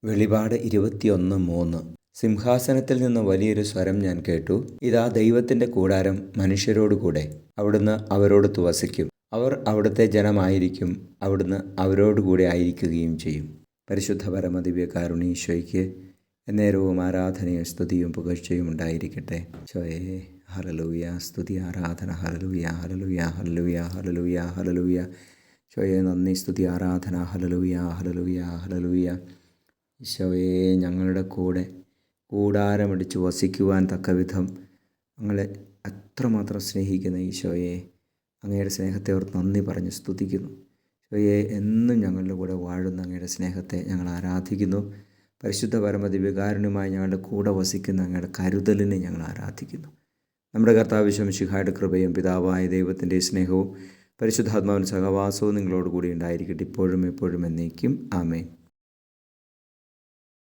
വെളിപാട് 21:3. സിംഹാസനത്തിൽ നിന്ന് വലിയൊരു സ്വരം ഞാൻ കേട്ടു. ഇതാ ദൈവത്തിൻ്റെ കൂടാരം മനുഷ്യരോടുകൂടെ. അവിടുന്ന് അവരോടൊത്ത് വസിക്കും. അവർ അവിടുത്തെ ജനമായിരിക്കും. അവിടുന്ന് അവരോടുകൂടെ ആയിരിക്കുകയും ചെയ്യും. പരിശുദ്ധ പരമദിവ്യകാരുണീശോയ്ക്ക് എന്നേരവും ആരാധനയും സ്തുതിയും പുകഴ്ചയും ഉണ്ടായിരിക്കട്ടെ. ചോയേ ഹല്ലേലൂയ, സ്തുതി ആരാധന. ഹല്ലേലൂയ, ഹല്ലേലൂയ, ഹല്ലേലൂയ, ഹല്ലേലൂയ, ഹല്ലേലൂയ. ചോയേ നന്ദി, സ്തുതി ആരാധന. ഹല്ലേലൂയ, ഹല്ലേലൂയ, ഹല്ലേലൂയ. ഈശോയെ, ഞങ്ങളുടെ കൂടെ കൂടാരമടിച്ച് വസിക്കുവാൻ തക്കവിധം ഞങ്ങളെ അത്രമാത്രം സ്നേഹിക്കുന്ന ഈശോയെ, അങ്ങയുടെ സ്നേഹത്തെ ഓർത്ത് നന്ദി പറഞ്ഞ് സ്തുതിക്കുന്നു. ഈശോയെ, എന്നും ഞങ്ങളുടെ കൂടെ വാഴുന്ന അങ്ങയുടെ സ്നേഹത്തെ ഞങ്ങൾ ആരാധിക്കുന്നു. പരിശുദ്ധ പരമദിവ്യകാരുണ്യമായി ഞങ്ങളുടെ കൂടെ വസിക്കുന്ന അങ്ങയുടെ കരുതലിനെ ഞങ്ങൾ ആരാധിക്കുന്നു. നമ്മുടെ കർത്താവ് മിശിഹായുടെ കൃപയും പിതാവായ ദൈവത്തിൻ്റെ സ്നേഹവും പരിശുദ്ധാത്മാവിൻ്റെ സഹവാസവും നിങ്ങളോട് കൂടി ഉണ്ടായിരിക്കട്ടെ, ഇപ്പോഴും എപ്പോഴും എന്നേക്കും. ആമേൻ.